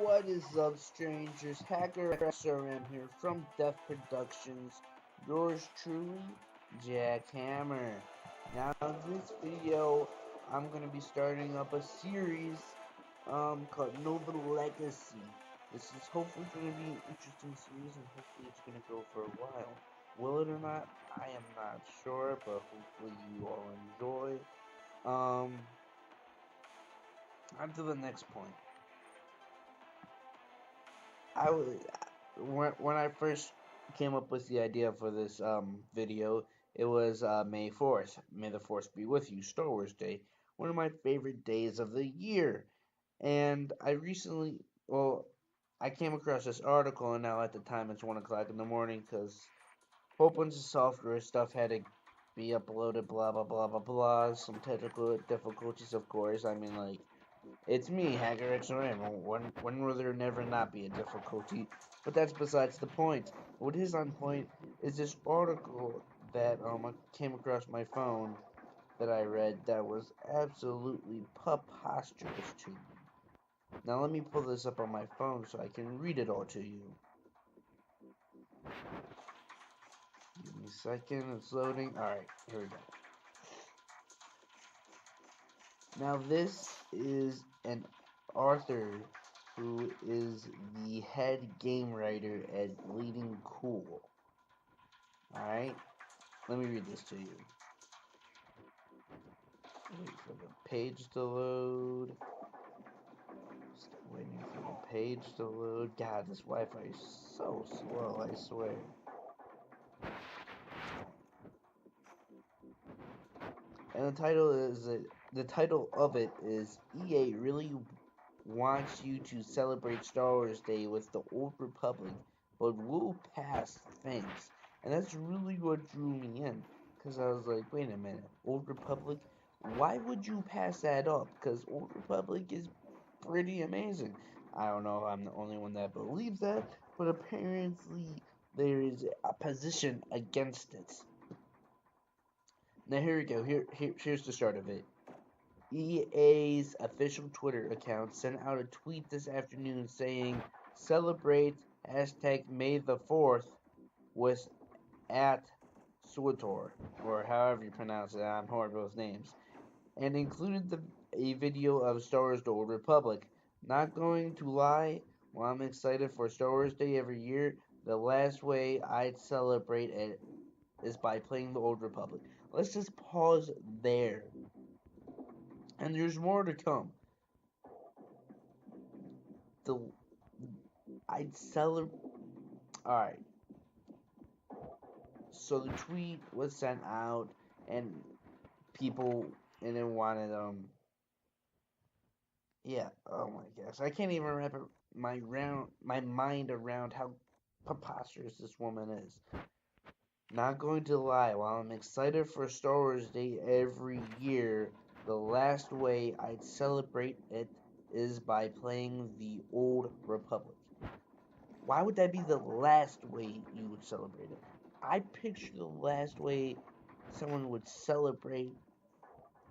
What is up, strangers? Hacker XRM here from Death Productions. Yours truly, Jack Hammer. Now, this video, I'm gonna be starting up a series called N.O.V.A Legacy. This is hopefully gonna be an interesting series, and hopefully it's gonna go for a while. Will it or not? I am not sure, but hopefully you all enjoy. On to the next point. I was when I first came up with the idea for this video, it was May 4th. May the Force be with you, Star Wars Day, one of my favorite days of the year. And I recently, well, I came across this article, and now at the time it's 1 o'clock in the morning because a whole bunch of software stuff had to be uploaded, blah blah blah blah blah. Some technical difficulties, of course. I mean, like, it's me, Hacker XRM. When will there never not be a difficulty? But that's besides the point. What is on point is this article that I came across my phone that I read that was absolutely preposterous to me. Now let me pull this up on my phone so I can read it all to you. Give me a second, it's loading. Alright, here we go. Now this is an author who is the head game writer at Bleeding Cool. Alright, let me read this to you. Wait for the page to load. Still waiting for the page to load. God, this Wi-Fi is so slow, I swear. And the title of it is EA really wants you to celebrate Star Wars Day with the Old Republic, but will pass things. And that's really what drew me in, because I was like, wait a minute, Old Republic? Why would you pass that up? Because Old Republic is pretty amazing. I don't know if I'm the only one that believes that, but apparently there is a position against it. Now here we go. Here's the start of it. EA's official Twitter account sent out a tweet this afternoon saying, "Celebrate May the 4th with at Suator," or however you pronounce it. I'm horrible with names, and included a video of Star Wars: The Old Republic. Not going to lie, while I'm excited for Star Wars Day every year, the last way I'd celebrate it is by playing the Old Republic. Let's just pause there. And there's more to come. The I'd celebrate. Alright. So the tweet was sent out, and people and it wanted yeah. Oh my gosh, I can't even wrap my mind around how preposterous this woman is. Not going to lie, while I'm excited for Star Wars Day every year, the last way I'd celebrate it is by playing the Old Republic. Why would that be the last way you would celebrate it? I picture the last way someone would celebrate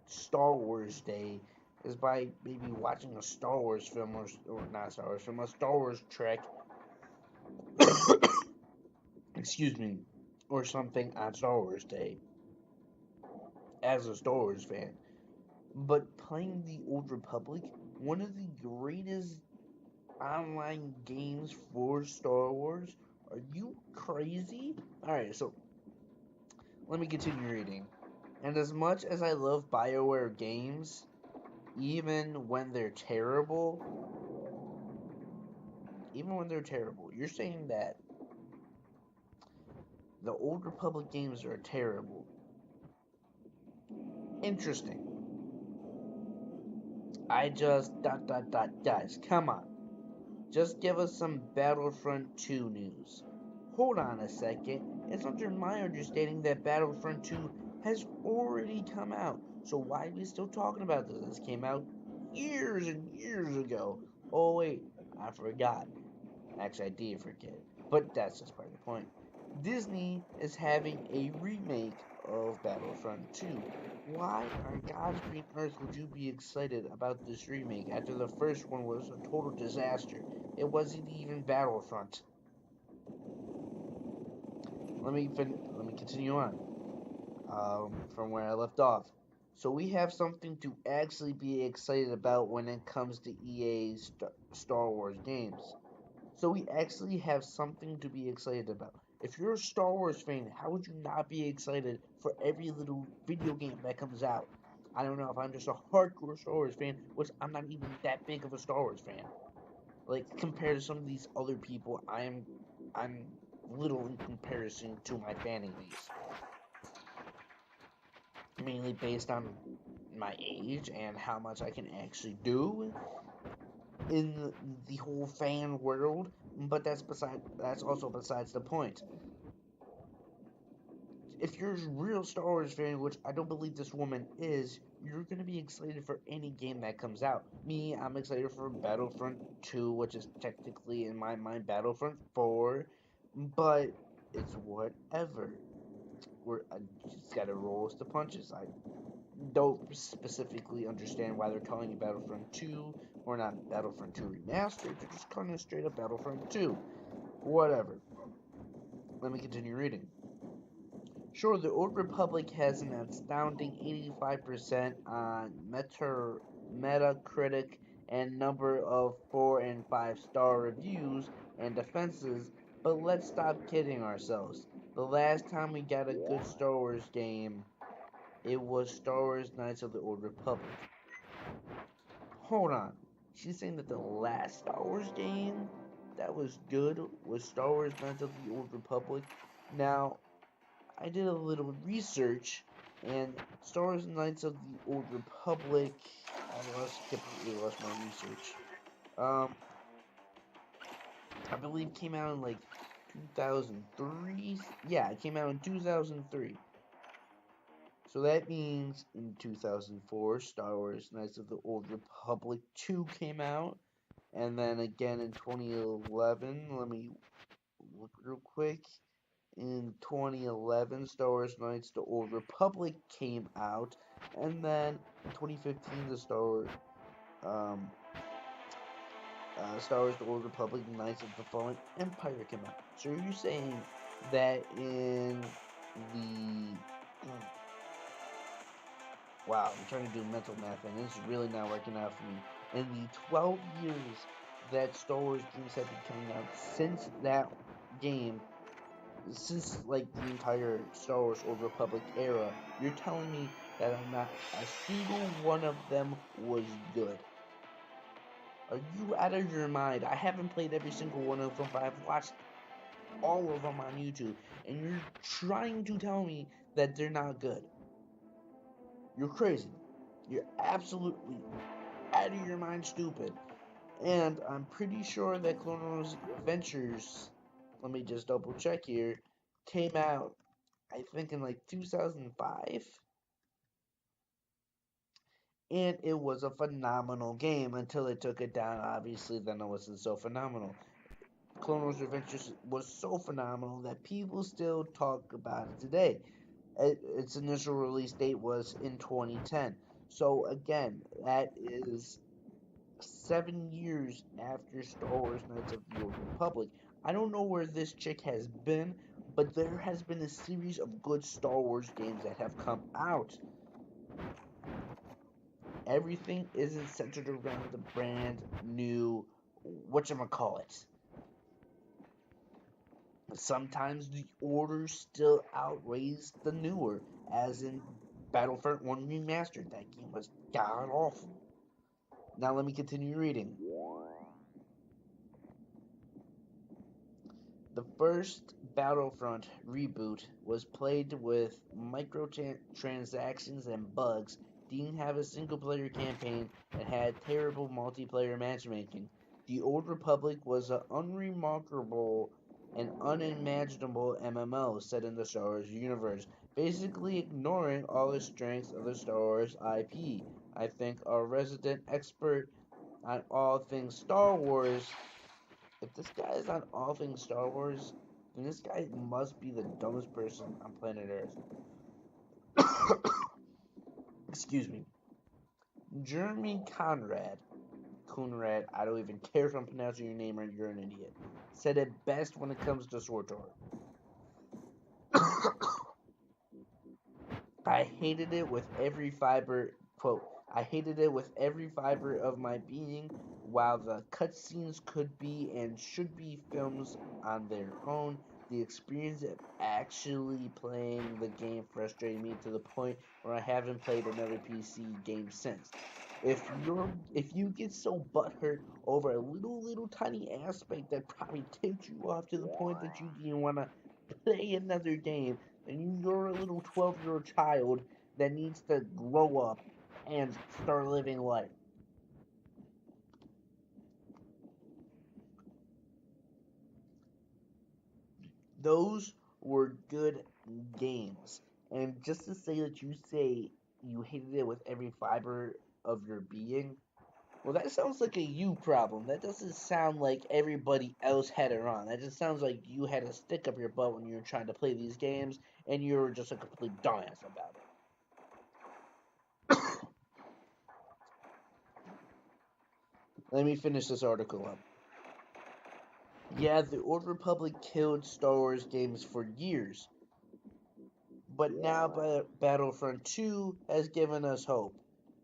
Star Wars Day is by maybe watching a Star Wars film, or not Star Wars film, a Star Wars Trek, excuse me, or something on Star Wars Day as a Star Wars fan. But playing the Old Republic, one of the greatest online games for Star Wars? Are you crazy? Alright, so let me continue reading. And as much as I love BioWare games, even when they're terrible, you're saying that the Old Republic games are terrible. Interesting. I just guys, come on. Just give us some Battlefront 2 news. Hold on a second. It's under my understanding that Battlefront 2 has already come out. So why are we still talking about this? This came out years and years ago. Oh wait, I forgot. Actually, I did forget. But that's just part of the point. Disney is having a remake of Battlefront 2. Why on God's green earth would you be excited about this remake after the first one was a total disaster? It wasn't even Battlefront. Let me continue on from where I left off. So we have something to actually be excited about when it comes to EA's Star Wars games. So we actually have something to be excited about. If you're a Star Wars fan, how would you not be excited for every little video game that comes out? I don't know if I'm just a hardcore Star Wars fan, which I'm not even that big of a Star Wars fan. Like compared to some of these other people, I'm little in comparison to my fanning base. Mainly based on my age and how much I can actually do in the whole fan world, but that's also besides the point. If you're a real Star Wars fan, which I don't believe this woman is, you're gonna be excited for any game that comes out. Me, I'm excited for Battlefront 2, which is technically in my mind Battlefront 4, but it's whatever. I just gotta roll with the punches. I don't specifically understand why they're calling it Battlefront 2 or not Battlefront 2 Remastered. They're just calling it straight up Battlefront 2. Whatever. Let me continue reading. Sure, the Old Republic has an astounding 85% on Metacritic and number of 4 and 5-star reviews and defenses, but let's stop kidding ourselves. The last time we got a good Star Wars game, it was Star Wars Knights of the Old Republic. Hold on. She's saying that the last Star Wars game that was good was Star Wars Knights of the Old Republic. Now, I did a little research, and Star Wars Knights of the Old Republic. Completely lost my research. I believe came out in like 2003. Yeah, it came out in 2003. So that means in 2004, Star Wars Knights of the Old Republic 2 came out. And then again in 2011, let me look real quick. In 2011, Star Wars Knights of the Old Republic came out. And then in 2015, um, Star Wars The Old Republic Knights of the Fallen Empire came out. So are you saying that in the wow, I'm trying to do mental math and it's really not working out for me. In the 12 years that Star Wars games have been coming out since that game, since like the entire Star Wars Old Republic era, you're telling me that not a single one of them was good. Are you out of your mind? I haven't played every single one of them, but I've watched all of them on YouTube, and you're trying to tell me that they're not good. You're crazy. You're absolutely out of your mind stupid. And I'm pretty sure that Clone Wars Adventures, let me just double check here, came out, I think, in like 2005. And it was a phenomenal game until they took it down. Obviously, then it wasn't so phenomenal. Clone Wars Adventures was so phenomenal that people still talk about it today. Its initial release date was in 2010. So again, that is 7 years after Star Wars Knights of the Old Republic. I don't know where this chick has been, but there has been a series of good Star Wars games that have come out. Everything isn't centered around the brand new whatchamacallit. Sometimes the order still outweighs the newer, as in Battlefront 1 Remastered. That game was god awful. Now let me continue reading. The first Battlefront reboot was plagued with microtransactions and bugs, didn't have a single-player campaign, and had terrible multiplayer matchmaking. The Old Republic was an unremarkable and unimaginable MMO set in the Star Wars universe, basically ignoring all the strengths of the Star Wars IP. I think our resident expert on all things Star Wars, if this guy is on all things Star Wars, then this guy must be the dumbest person on planet Earth. Excuse me. Jeremy Conrad, Coonrad, I don't even care if I'm pronouncing your name or you're an idiot, said it best when it comes to SWTOR. I hated it with every fiber, quote, I hated it with every fiber of my being. While the cutscenes could be and should be films on their own, the experience of actually playing the game frustrated me to the point where I haven't played another PC game since. If you get so butthurt over a little tiny aspect that probably tipped you off to the point that you didn't want to play another game, and you're a little 12-year-old child that needs to grow up and start living life. Those were good games. And just to say that you say you hated it with every fiber of your being, well, that sounds like a you problem. That doesn't sound like everybody else had it wrong. That just sounds like you had a stick up your butt when you were trying to play these games, and you were just a complete dumbass about it. Let me finish this article up. Yeah, the Old Republic killed Star Wars games for years, but now Battlefront 2 has given us hope.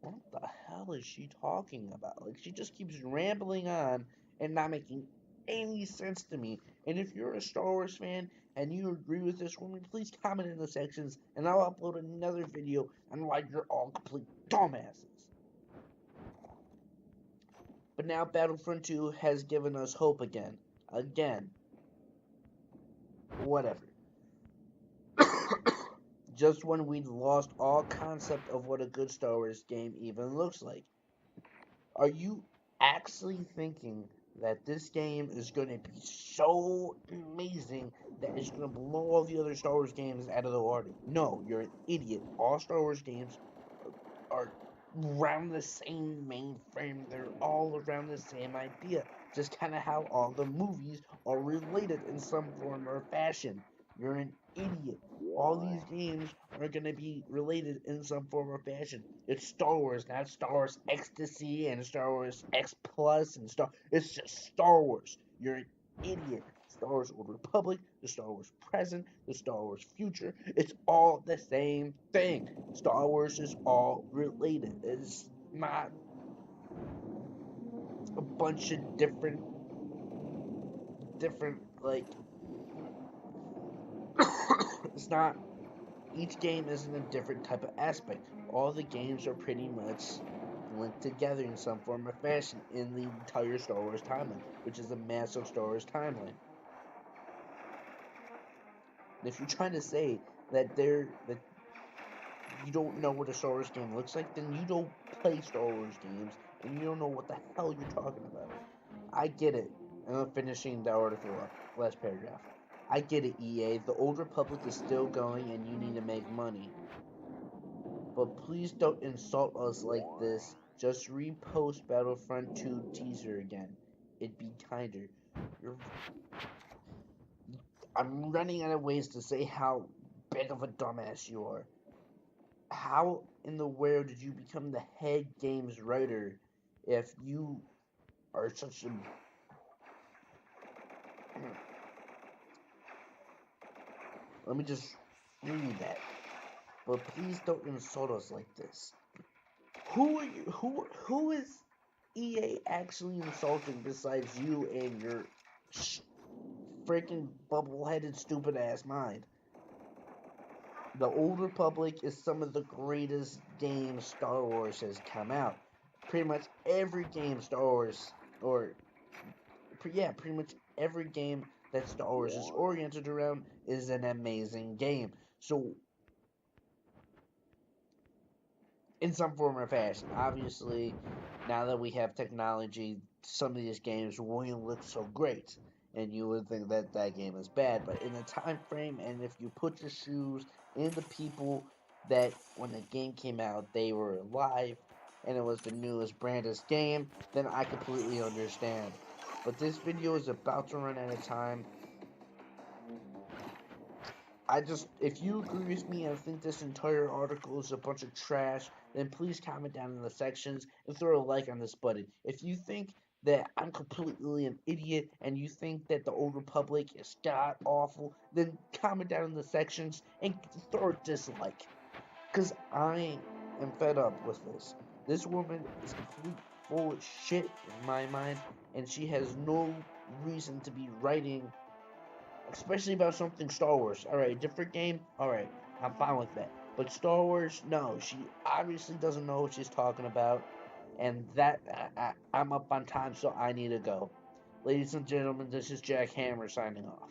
What the hell is she talking about? Like, she just keeps rambling on and not making any sense to me. And if you're a Star Wars fan and you agree with this woman, please comment in the sections and I'll upload another video on why you're all complete dumbasses. But now Battlefront 2 has given us hope again. Again. Whatever. Just when we'd lost all concept of what a good Star Wars game even looks like. Are you actually thinking that this game is going to be so amazing that it's going to blow all the other Star Wars games out of the water? No, you're an idiot. All Star Wars games are around the same mainframe. They're all around the same idea. Just kind of how all the movies are related in some form or fashion. You're an idiot. All these games are going to be related in some form or fashion. It's Star Wars, not Star Wars Ecstasy and Star Wars X Plus and Star. It's just Star Wars. You're an idiot. Star Wars Old Republic, the Star Wars present, the Star Wars future. It's all the same thing. Star Wars is all related. It's not a bunch of different like it's not, each game isn't a different type of aspect. All the games are pretty much linked together in some form or fashion in the entire Star Wars timeline, which is a massive Star Wars timeline. And if you're trying to say that you don't know what a Star Wars game looks like, then you don't play Star Wars games and you don't know what the hell you're talking about. I get it. And I'm finishing the article up. Last paragraph. I get it, EA. The Old Republic is still going and you need to make money. But please don't insult us like this. Just repost Battlefront 2 teaser again. It'd be kinder. I'm running out of ways to say how big of a dumbass you are. How in the world did you become the head games writer if you are such a... Let me just read that. But please don't insult us like this. Who are you? Who is EA actually insulting besides you and your freaking bubble-headed stupid ass mind? The Old Republic is some of the greatest games Star Wars has come out. Pretty much every game Star Wars, or yeah, pretty much every game that Star Wars is oriented around is an amazing game. So, in some form or fashion, obviously, now that we have technology, some of these games won't look so great, and you would think that that game is bad. But in the time frame, and if you put your shoes in the people that when the game came out, they were alive, and it was the newest, brandest game, then I completely understand. But this video is about to run out of time. if you agree with me and think this entire article is a bunch of trash, then please comment down in the sections and throw a like on this button. If you think that I'm completely an idiot and you think that the Old Republic is god awful, then comment down in the sections and throw a dislike. Because I am fed up with this. This woman is complete full of shit in my mind, and she has no reason to be writing, especially about something Star Wars. Alright, different game? Alright, I'm fine with that. But Star Wars, no, she obviously doesn't know what she's talking about, and I'm up on time, so I need to go. Ladies and gentlemen, this is Jack Hammer signing off.